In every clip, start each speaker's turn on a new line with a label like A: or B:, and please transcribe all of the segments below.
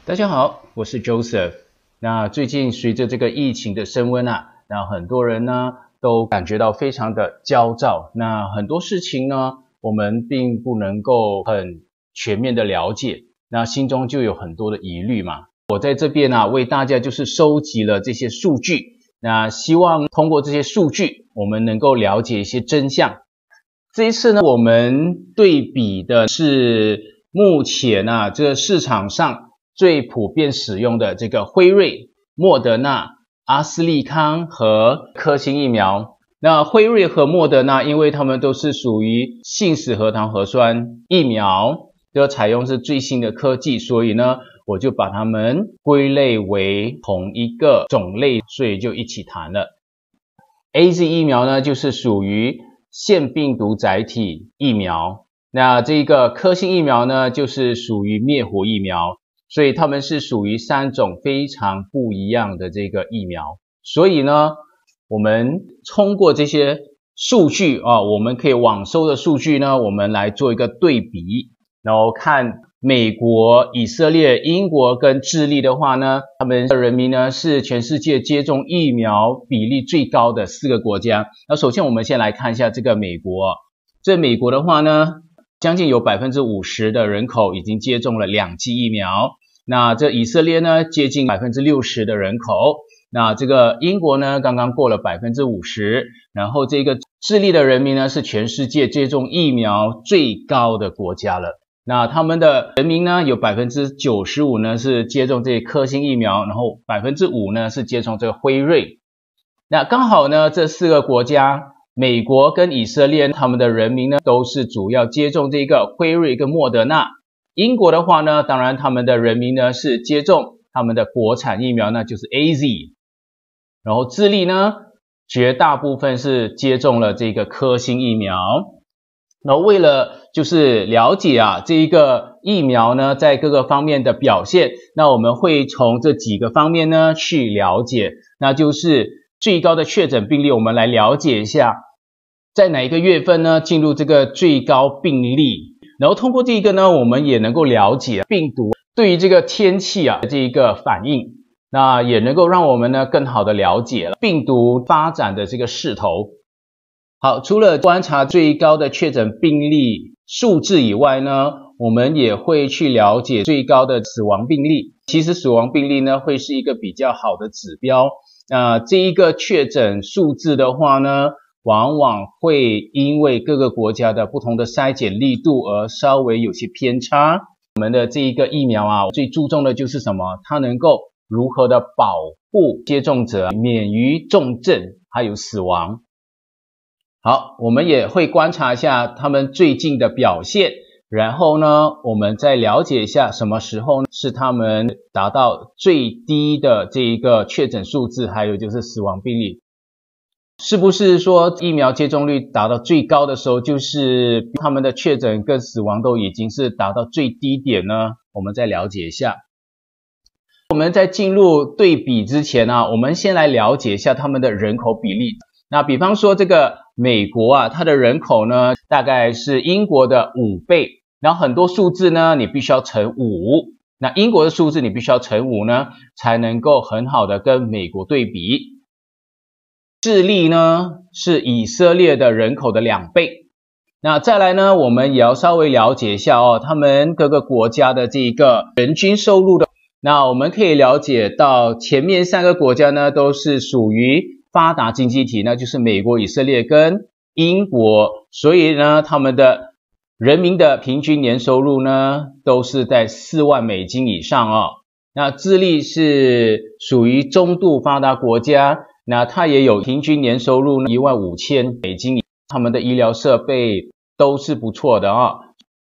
A: 大家好，我是 Joseph。那最近随着这个疫情的升温那很多人呢都感觉到非常的焦躁。那很多事情呢，我们并不能够很全面的了解，那心中就有很多的疑虑嘛。我在这边为大家就是收集了这些数据，那希望通过这些数据，我们能够了解一些真相。这一次呢，我们对比的是目前这个市场上最普遍使用的这个辉瑞、莫德纳、阿斯利康和科兴疫苗。那辉瑞和莫德纳，因为它们都是属于信使核糖核酸疫苗，都采用是最新的科技，所以呢，我就把它们归类为同一个种类，所以就一起谈了。AZ 疫苗呢，就是属于腺病毒载体疫苗，那这个科兴疫苗呢，就是属于灭活疫苗，所以它们是属于3种非常不一样的这个疫苗。所以呢，我们通过这些数据我们可以网搜的数据呢，我们来做一个对比，然后看美国、以色列、英国跟智利的话呢，他们的人民呢是全世界接种疫苗比例最高的4个国家。那首先我们先来看一下这个美国。这美国的话呢，将近有 50% 的人口已经接种了2剂疫苗。那这以色列呢，接近 60% 的人口。那这个英国呢，刚刚过了 50%。然后这个智利的人民呢，是全世界接种疫苗最高的国家了。那他们的人民呢，有 95% 呢是接种这科兴疫苗，然后 5% 呢是接种这个辉瑞。那刚好呢，这4个国家，美国跟以色列，他们的人民呢都是主要接种这个辉瑞跟莫德纳。英国的话呢，当然他们的人民呢是接种他们的国产疫苗，那就是 AZ。然后智利呢，绝大部分是接种了这个科兴疫苗。那为了就是了解这一个疫苗呢在各个方面的表现，那我们会从这几个方面呢去了解，那就是最高的确诊病例，我们来了解一下在哪一个月份呢进入这个最高病例，然后通过这个呢，我们也能够了解病毒对于这个天气这一个反应，那也能够让我们呢更好的了解病毒发展的这个势头。好，除了观察最高的确诊病例数字以外呢，我们也会去了解最高的死亡病例。其实死亡病例呢会是一个比较好的指标。这一个确诊数字的话呢，往往会因为各个国家的不同的筛检力度而稍微有些偏差。我们的这一个疫苗最注重的就是什么？它能够如何的保护接种者免于重症还有死亡。好，我们也会观察一下他们最近的表现，然后呢，我们再了解一下什么时候是他们达到最低的这一个确诊数字，还有就是死亡病例。是不是说疫苗接种率达到最高的时候，就是他们的确诊跟死亡都已经是达到最低点呢？我们再了解一下。我们在进入对比之前我们先来了解一下他们的人口比例。那比方说这个美国它的人口呢大概是英国的5倍，然后很多数字呢你必须要乘5，那英国的数字你必须要乘5呢，才能够很好的跟美国对比。智利呢是以色列的人口的2倍。那再来呢，我们也要稍微了解一下他们各个国家的这个人均收入的。那我们可以了解到前面3个国家呢都是属于发达经济体，那就是美国、以色列跟英国，所以呢他们的人民的平均年收入呢都是在4万美金以上那智利是属于中度发达国家，那它也有平均年收入15000美金，他们的医疗设备都是不错的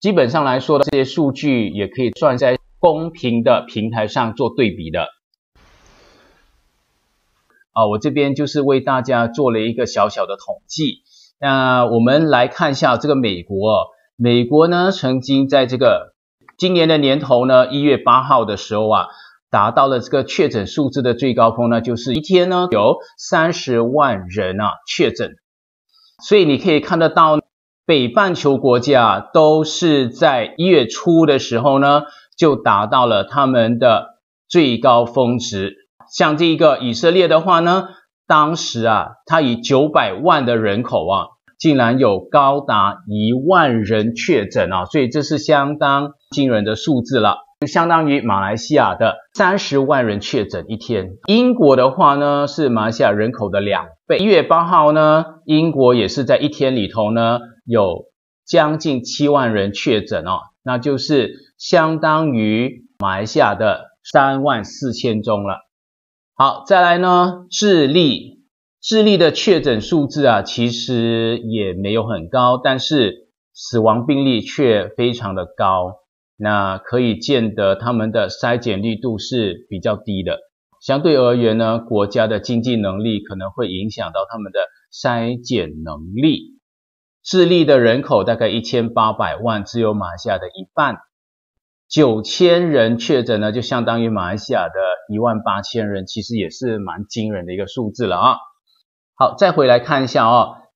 A: 基本上来说这些数据也可以算在公平的平台上做对比的。我这边就是为大家做了一个小小的统计。那我们来看一下这个美国。美国呢曾经在这个今年的年头呢1月8号的时候达到了这个确诊数字的最高峰呢，就是一天呢有30万人确诊。所以你可以看得到北半球国家都是在1月初的时候呢就达到了他们的最高峰值。像这个以色列的话呢，当时它以900万的人口竟然有高达1万人确诊所以这是相当惊人的数字了，就相当于马来西亚的30万人确诊一天。英国的话呢，是马来西亚人口的2倍。1月8号呢，英国也是在一天里头呢，有将近7万人确诊那就是相当于马来西亚的34000宗了。好，再来呢，智利的确诊数字其实也没有很高，但是死亡病例却非常的高，那可以见得他们的筛检力度是比较低的。相对而言呢，国家的经济能力可能会影响到他们的筛检能力。智利的人口大概1800万，只有马来西亚的一半。9000人确诊呢，就相当于马来西亚的18000人，其实也是蛮惊人的一个数字了好，再回来看一下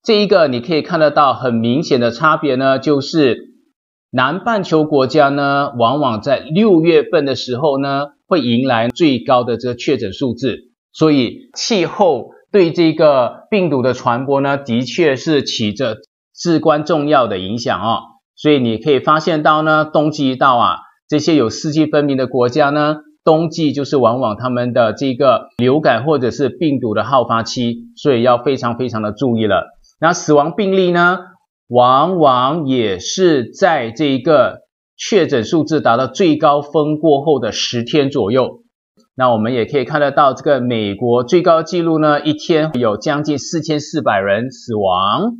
A: 这一个你可以看得到很明显的差别呢，就是南半球国家呢，往往在6月份的时候呢，会迎来最高的这个确诊数字。所以气候对这个病毒的传播呢，的确是起着至关重要的影响所以你可以发现到呢，冬季一到这些有四季分明的国家呢，冬季就是往往他们的这个流感或者是病毒的好发期，所以要非常非常的注意了。那死亡病例呢，往往也是在这一个确诊数字达到最高峰过后的10天左右。那我们也可以看得到，这个美国最高纪录呢，一天有将近4400人死亡。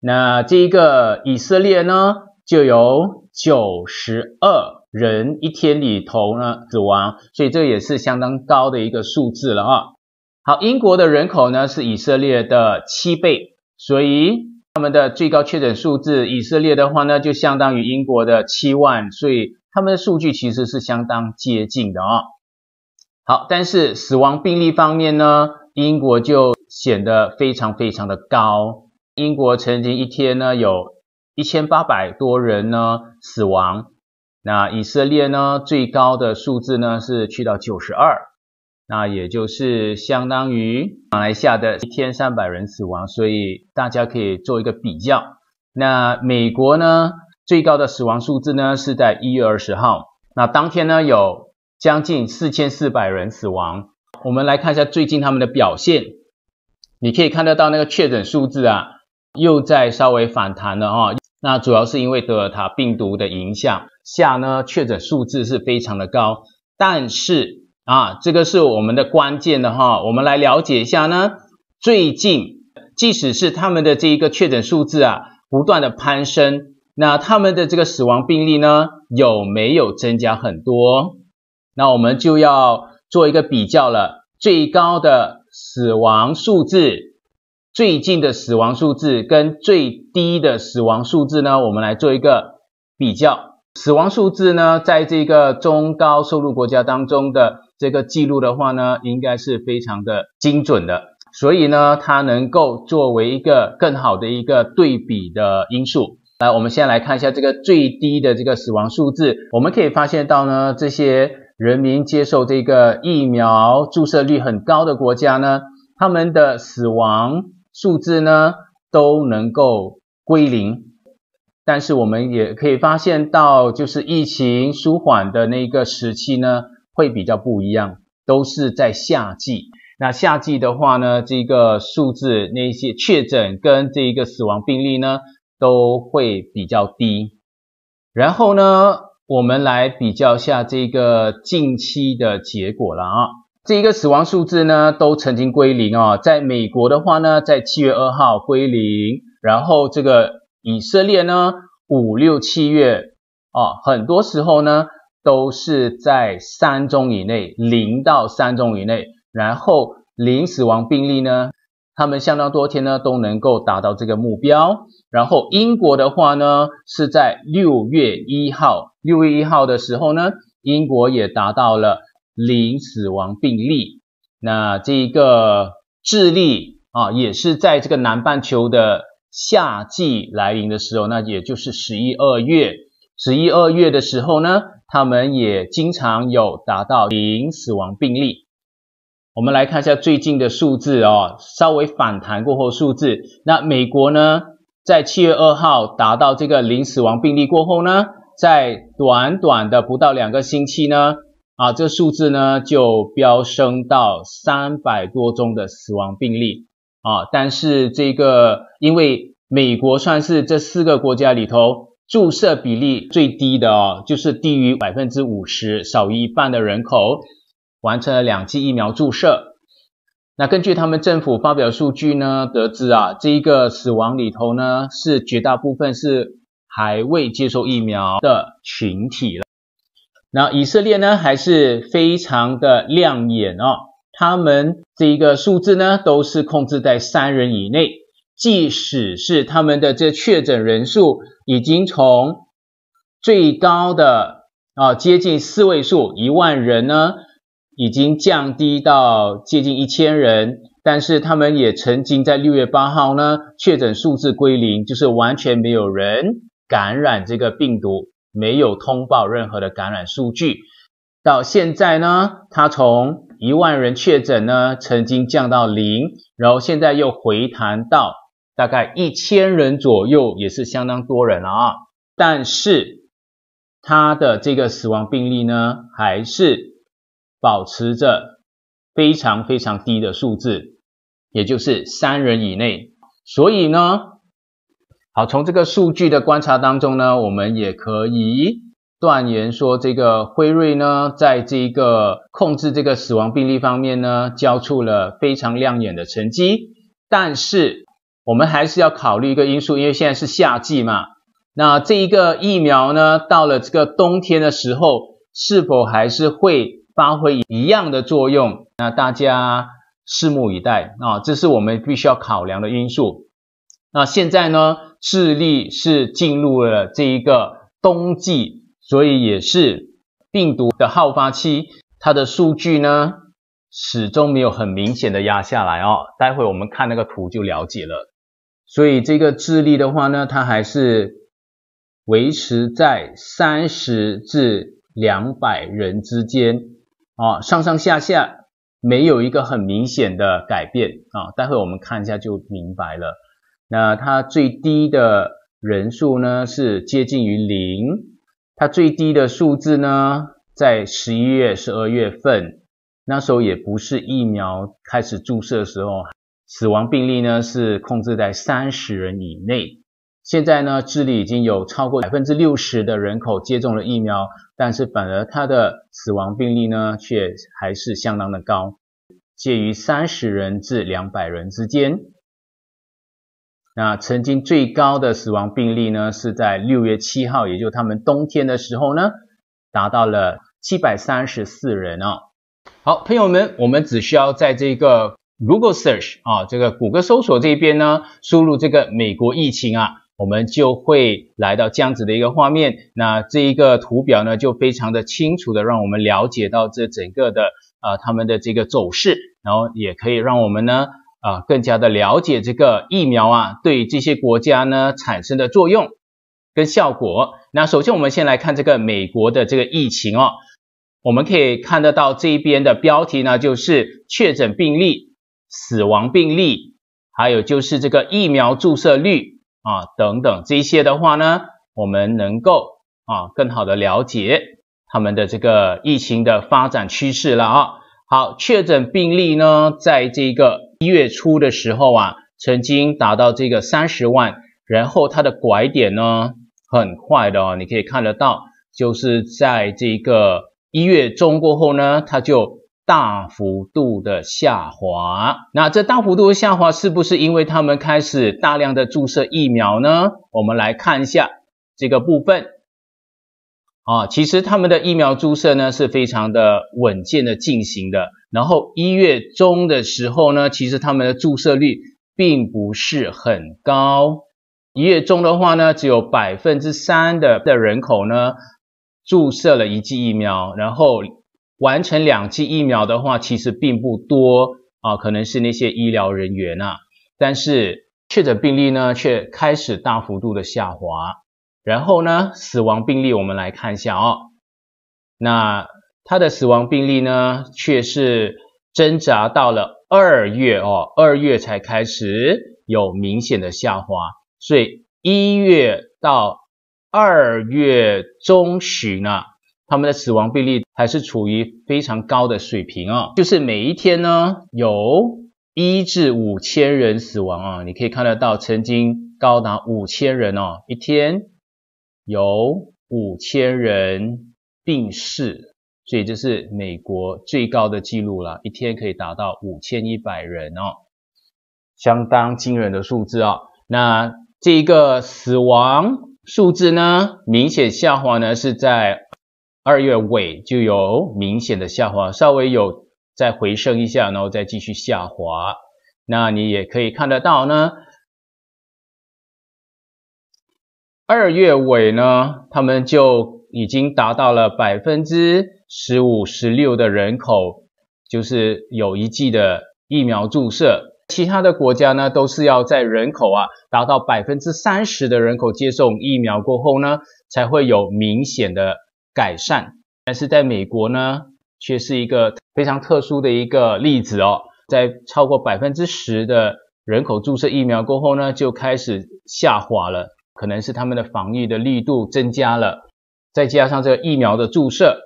A: 那这一个以色列呢，就有92人一天里头呢死亡，所以这也是相当高的一个数字了好，英国的人口呢是以色列的7倍，所以他们的最高确诊数字，以色列的话呢就相当于英国的7万，所以他们的数据其实是相当接近的好，但是死亡病例方面呢，英国就显得非常非常的高。英国曾经一天呢有1800多人呢死亡，那以色列呢最高的数字呢是去到92，那也就是相当于马来西亚的一天300人死亡，所以大家可以做一个比较。那美国呢最高的死亡数字呢是在1月20号，那当天呢有将近4400人死亡。我们来看一下最近他们的表现，你可以看得到那个确诊数字又在稍微反弹了那主要是因为德尔塔病毒的影响下呢，确诊数字是非常的高。但是这个是我们的关键的我们来了解一下呢，最近即使是他们的这一个确诊数字不断的攀升，那他们的这个死亡病例呢有没有增加很多？那我们就要做一个比较了，最高的死亡数字，最近的死亡数字跟最低的死亡数字呢，我们来做一个比较。死亡数字呢，在这个中高收入国家当中的这个记录的话呢，应该是非常的精准的，所以呢，它能够作为一个更好的一个对比的因素。来，我们先来看一下这个最低的这个死亡数字，我们可以发现到呢，这些人民接受这个疫苗注射率很高的国家呢，他们的死亡数字呢都能够归零。但是我们也可以发现到，就是疫情舒缓的那个时期呢会比较不一样，都是在夏季。那夏季的话呢，这个数字那些确诊跟这个死亡病例呢都会比较低。然后呢，我们来比较一下这个近期的结果了这个死亡数字呢都曾经归零在美国的话呢，在7月2号归零，然后这个以色列呢5、6、7月很多时候呢都是在3宗以内，0到3宗以内，然后零死亡病例呢，他们相当多天呢都能够达到这个目标。然后英国的话呢是在6月1号，6月1号的时候呢，英国也达到了0死亡病例。那这个智利也是在这个南半球的夏季来临的时候，那也就是11、2月的时候呢，他们也经常有达到0死亡病例。我们来看一下最近的数字哦，稍微反弹过后数字。那美国呢，在7月2号达到这个0死亡病例过后呢，在短短的不到2个星期呢，这数字呢就飙升到300多宗的死亡病例但是这个因为美国算是这4个国家里头注射比例最低的就是低于 50%， 少于一半的人口完成了2剂疫苗注射。那根据他们政府发表数据呢，得知这一个死亡里头呢，是绝大部分是还未接受疫苗的群体了。那以色列呢，还是非常的亮眼他们这一个数字呢，都是控制在3人以内，即使是他们的这确诊人数已经从最高的接近4位数1万人呢，已经降低到接近1000人，但是他们也曾经在6月8号呢，确诊数字归0，就是完全没有人感染这个病毒，没有通报任何的感染数据。到现在呢，它从1万人确诊呢，曾经降到0，然后现在又回弹到大概1000人左右，也是相当多人了但是它的这个死亡病例呢，还是保持着非常非常低的数字，也就是3人以内。所以呢，从这个数据的观察当中呢，我们也可以断言说，这个辉瑞呢，在这个控制这个死亡病例方面呢，交出了非常亮眼的成绩。但是我们还是要考虑一个因素，因为现在是夏季嘛，那这一个疫苗呢，到了这个冬天的时候，是否还是会发挥一样的作用？那大家拭目以待这是我们必须要考量的因素。那现在呢，智利是进入了这一个冬季，所以也是病毒的好发期，它的数据呢始终没有很明显的压下来待会我们看那个图就了解了。所以这个智利的话呢，它还是维持在30至200人之间上上下下没有一个很明显的改变待会我们看一下就明白了。那它最低的人数呢是接近于0，它最低的数字呢在11月、12月份，那时候也不是疫苗开始注射的时候，死亡病例呢是控制在30人以内。现在呢，智利已经有超过 60% 的人口接种了疫苗，但是反而它的死亡病例呢却还是相当的高，介于30人至200人之间。那曾经最高的死亡病例呢是在6月7号，也就是他们冬天的时候呢，达到了734人好，朋友们，我们只需要在这个 Google Search 这个谷歌搜索这边呢，输入这个美国疫情我们就会来到这样子的一个画面。那这一个图表呢，就非常的清楚的让我们了解到这整个的他们的这个走势，然后也可以让我们呢更加的了解这个疫苗对这些国家呢产生的作用跟效果。那首先我们先来看这个美国的这个疫情我们可以看得到这一边的标题呢，就是确诊病例、死亡病例，还有就是这个疫苗注射率等等，这些的话呢，我们能够更好的了解他们的这个疫情的发展趋势了好，确诊病例呢，在这个1月初的时候曾经达到这个30万，然后它的拐点呢，很快的你可以看得到，就是在这个1月中过后呢，它就大幅度的下滑。那这大幅度的下滑是不是因为他们开始大量的注射疫苗呢？我们来看一下这个部分其实他们的疫苗注射呢是非常的稳健的进行的，然后1月中的时候呢，其实他们的注射率并不是很高。1月中的话呢，只有 3% 的人口呢注射了1剂疫苗，然后完成2剂疫苗的话其实并不多可能是那些医疗人员但是确诊病例呢却开始大幅度的下滑。然后呢，死亡病例我们来看一下那它的死亡病例呢，却是挣扎到了2月2月才开始有明显的下滑，所以1月到2月中旬呢，他们的死亡病例还是处于非常高的水平就是每一天呢有1至5000人死亡你可以看得到曾经高达5000人一天有5000人病逝，所以这是美国最高的记录了，一天可以达到5100人相当惊人的数字那这个死亡数字呢，明显下滑呢是在2月尾就有明显的下滑，稍微有再回升一下，然后再继续下滑。那你也可以看得到呢，2月尾呢，他们就已经达到了15%、16% 的人口，就是有1剂的疫苗注射。其他的国家呢，都是要在人口达到30%的人口接种疫苗过后呢，才会有明显的改善。但是在美国呢，却是一个非常特殊的一个例子在超过10%的人口注射疫苗过后呢，就开始下滑了，可能是他们的防疫的力度增加了，再加上这个疫苗的注射，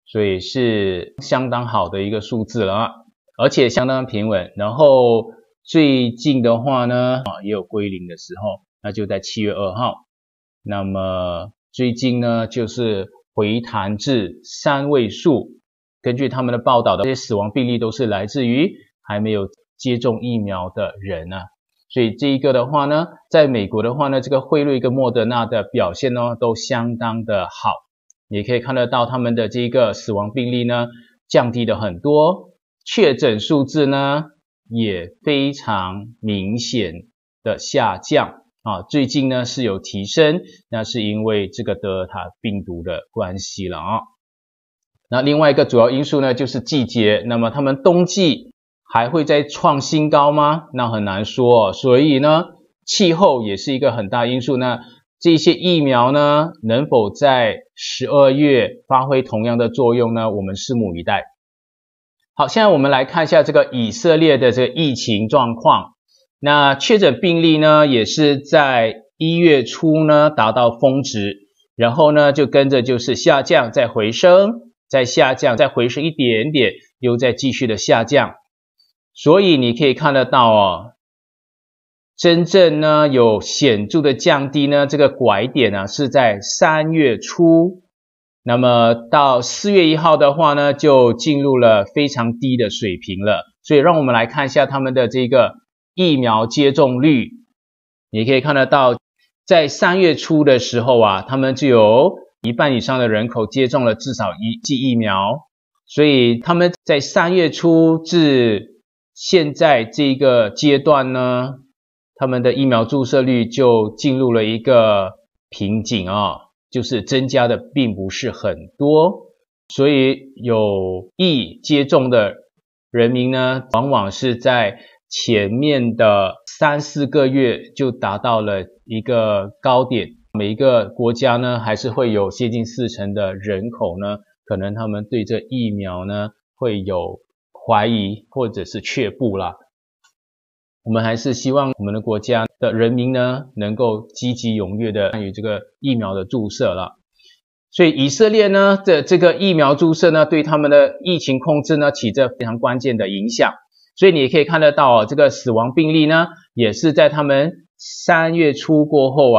A: 所以是相当好的一个数字了而且相当平稳。然后最近的话呢，也有归零的时候，那就在7月2号。那么最近呢，就是回弹至3位数。根据他们的报道的这些死亡病例都是来自于还没有接种疫苗的人所以这一个的话呢，在美国的话呢，这个辉瑞跟莫德纳的表现呢都相当的好，也可以看得到他们的这个死亡病例呢降低了很多，确诊数字呢也非常明显的下降最近呢是有提升，那是因为这个德尔塔病毒的关系了那另外一个主要因素呢就是季节，那么他们冬季还会再创新高吗？那很难说所以呢气候也是一个很大因素。那这些疫苗呢能否在12月发挥同样的作用呢？我们拭目以待。好，现在我们来看一下这个以色列的这个疫情状况。那确诊病例呢也是在1月初呢达到峰值，然后呢就跟着就是下降再回升，再下降再回升一点点，又再继续的下降。所以你可以看得到真正呢有显著的降低呢，这个拐点是在3月初，那么到4月1号的话呢就进入了非常低的水平了。所以让我们来看一下他们的这个疫苗接种率，你可以看得到在3月初的时候他们就有1半以上的人口接种了至少1剂疫苗，所以他们在3月初至现在这个阶段呢，他们的疫苗注射率就进入了一个瓶颈就是增加的并不是很多，所以有意接种的人民呢，往往是在前面的3、4个月就达到了一个高点。每一个国家呢，还是会有接近40%的人口呢，可能他们对这疫苗呢会有怀疑或者是却步啦。我们还是希望我们的国家的人民呢，能够积极踊跃的参与这个疫苗的注射了。所以以色列呢的这个疫苗注射呢，对他们的疫情控制呢起着非常关键的影响。所以你也可以看得到这个死亡病例呢，也是在他们3月初过后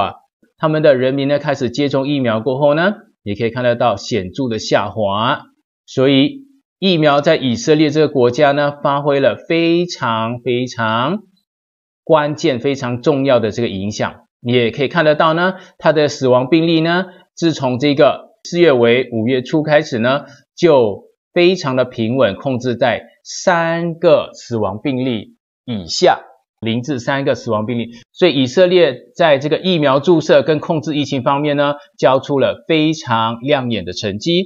A: 他们的人民呢开始接种疫苗过后呢，也可以看得到显著的下滑。所以疫苗在以色列这个国家呢，发挥了非常非常关键、非常重要的这个影响。你也可以看得到呢，它的死亡病例呢，自从这个4月尾5月初开始呢，就非常的平稳，控制在3个死亡病例以下，0至3个死亡病例。所以以色列在这个疫苗注射跟控制疫情方面呢，交出了非常亮眼的成绩。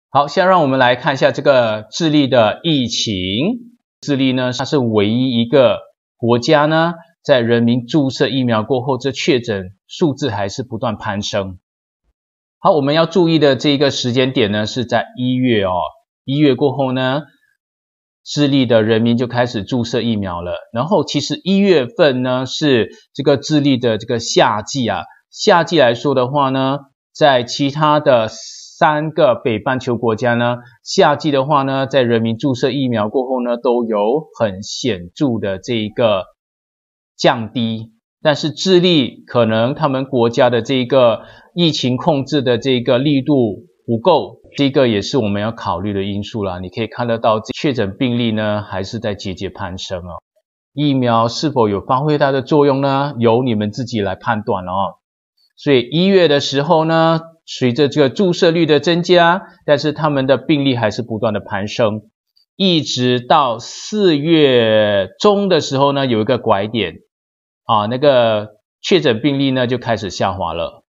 A: 好，现在让我们来看一下这个智利的疫情。智利呢，它是唯一一个国家呢，在人民注射疫苗过后，这确诊数字还是不断攀升。好，我们要注意的这个时间点呢，是在1月哦。1月过后呢，智利的人民就开始注射疫苗了。然后其实1月份呢，是这个智利的这个夏季啊。夏季来说的话呢，在其他的3个北半球国家呢，夏季的话呢，在人民注射疫苗过后呢，都有很显著的这一个降低。但是智利可能他们国家的这个疫情控制的这个力度不够，这个也是我们要考虑的因素啦。你可以看得到确诊病例呢还是在节节攀升哦。疫苗是否有发挥它的作用呢？由你们自己来判断哦。所以1月的时候呢，随着这个注射率的增加，但是他们的病例还是不断的攀升，一直到4月中的时候呢，有一个拐点。那个确诊病例呢就开始下滑了，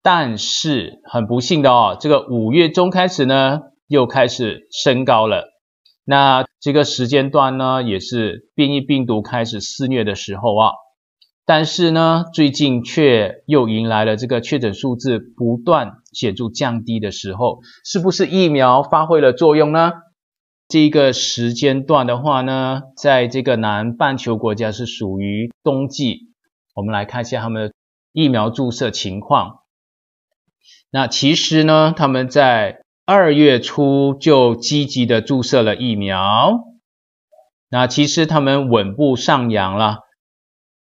A: 但是很不幸的这个5月中开始呢又开始升高了。那这个时间段呢也是变异病毒开始肆虐的时候但是呢最近却又迎来了这个确诊数字不断显著降低的时候，是不是疫苗发挥了作用呢？这个时间段的话呢，在这个南半球国家是属于冬季。我们来看一下他们的疫苗注射情况。那其实呢，他们在2月初就积极的注射了疫苗。那其实他们稳步上扬了。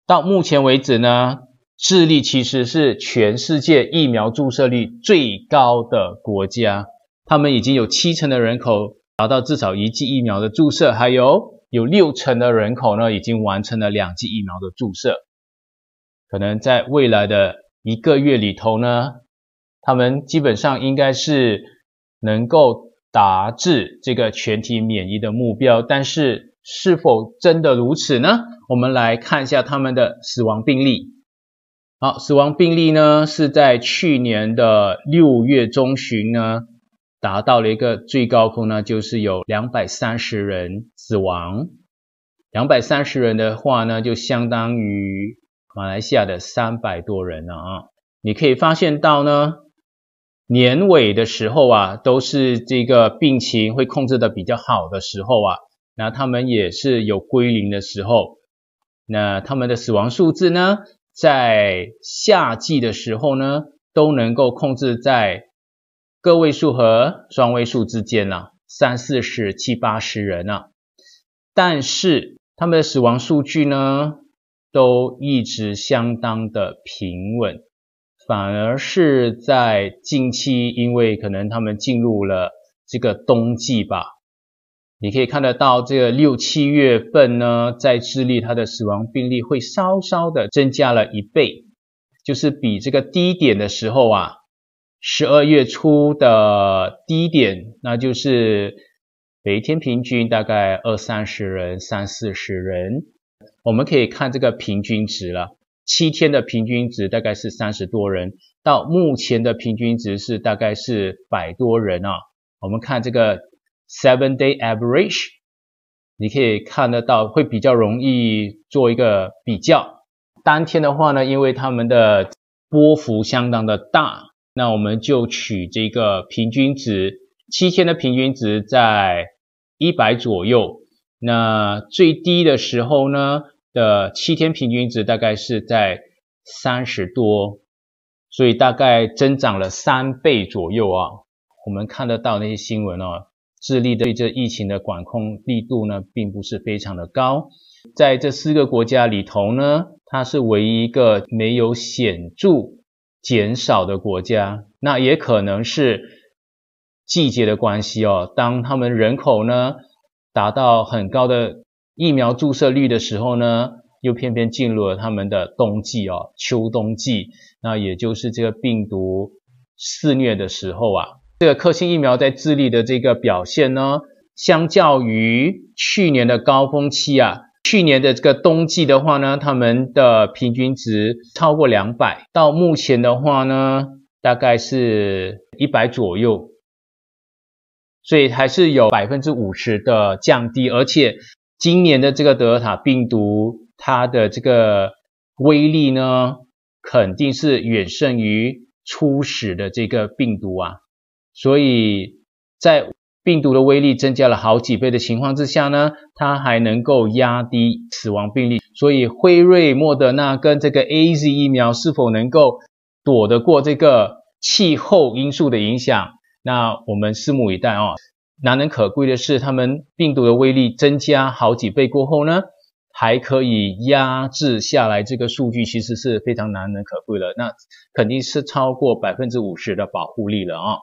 A: 到目前为止呢，智利其实是全世界疫苗注射率最高的国家。他们已经有70%的人口达到至少1剂疫苗的注射，还有60%的人口呢已经完成了2剂疫苗的注射。可能在未来的1个月里头呢，他们基本上应该是能够达至这个全体免疫的目标，但是是否真的如此呢？我们来看一下他们的死亡病例。好，死亡病例呢是在去年的6月中旬呢达到了一个最高峰呢，就是有230人死亡。230人的话呢，就相当于马来西亚的300多人了你可以发现到呢，年尾的时候都是这个病情会控制的比较好的时候那他们也是有归零的时候。那他们的死亡数字呢，在夏季的时候呢，都能够控制在个位数和双位数之间30、40、70、80人但是他们的死亡数据呢，都一直相当的平稳，反而是在近期，因为可能他们进入了这个冬季吧，你可以看得到这个6、7月份呢，在智利它的死亡病例会稍稍的增加了1倍，就是比这个低点的时候12月初的低点，那就是每天平均大概20、30人、30、40人。我们可以看这个平均值了，7天的平均值大概是30多人，到目前的平均值是大概是100多人我们看这个 7-day average， 你可以看得到会比较容易做一个比较。当天的话呢，因为他们的波幅相当的大，那我们就取这个平均值，7天的平均值在100左右，那最低的时候呢的7天平均值大概是在30多，所以大概增长了3倍左右我们看得到那些新闻智利对这疫情的管控力度呢并不是非常的高。在这4个国家里头呢，它是唯一一个没有显著减少的国家。那也可能是季节的关系当他们人口呢达到很高的疫苗注射率的时候呢，又偏偏进入了他们的冬季秋冬季，那也就是这个病毒肆虐的时候这个科兴疫苗在智利的这个表现呢，相较于去年的高峰期去年的这个冬季的话呢，他们的平均值超过200，到目前的话呢，大概是100左右，所以还是有 50% 的降低，而且今年的这个德尔塔病毒，它的这个威力呢，肯定是远胜于初始的这个病毒啊，所以在病毒的威力增加了好几倍的情况之下呢，它还能够压低死亡病例。所以辉瑞、莫德纳跟这个 AZ 疫苗是否能够躲得过这个气候因素的影响，那我们拭目以待哦。难能可贵的是，他们病毒的威力增加好几倍过后呢，还可以压制下来，这个数据其实是非常难能可贵了。那肯定是超过 50% 的保护力了哦。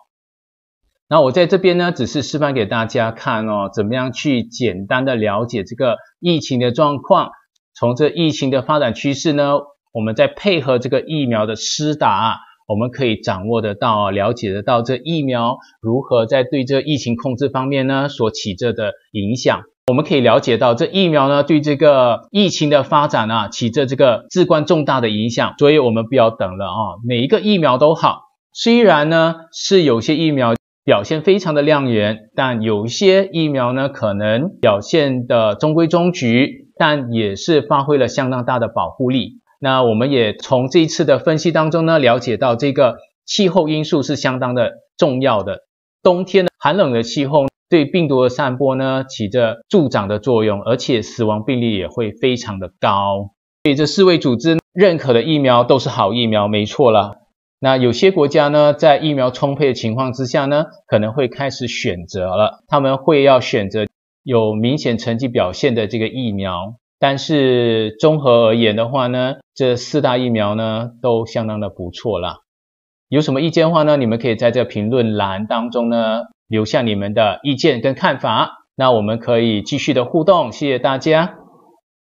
A: 那我在这边呢，只是示范给大家看哦，怎么样去简单的了解这个疫情的状况。从这疫情的发展趋势呢，我们再配合这个疫苗的施打，我们可以掌握得到、了解得到这疫苗如何在对这疫情控制方面呢所起着的影响。我们可以了解到这疫苗呢对这个疫情的发展起着这个至关重大的影响，所以我们不要等了每一个疫苗都好，虽然呢是有些疫苗表现非常的亮眼，但有些疫苗呢可能表现的中规中矩，但也是发挥了相当大的保护力。那我们也从这一次的分析当中呢，了解到这个气候因素是相当的重要的。冬天呢，寒冷的气候对病毒的散播呢起着助长的作用，而且死亡病例也会非常的高。所以这世卫组织认可的疫苗都是好疫苗，没错啦。那有些国家呢，在疫苗充沛的情况之下呢，可能会开始选择了，他们会要选择有明显成绩表现的这个疫苗。但是综合而言的话呢，这4大疫苗呢都相当的不错啦。有什么意见的话呢，你们可以在这评论栏当中呢留下你们的意见跟看法，那我们可以继续的互动，谢谢大家。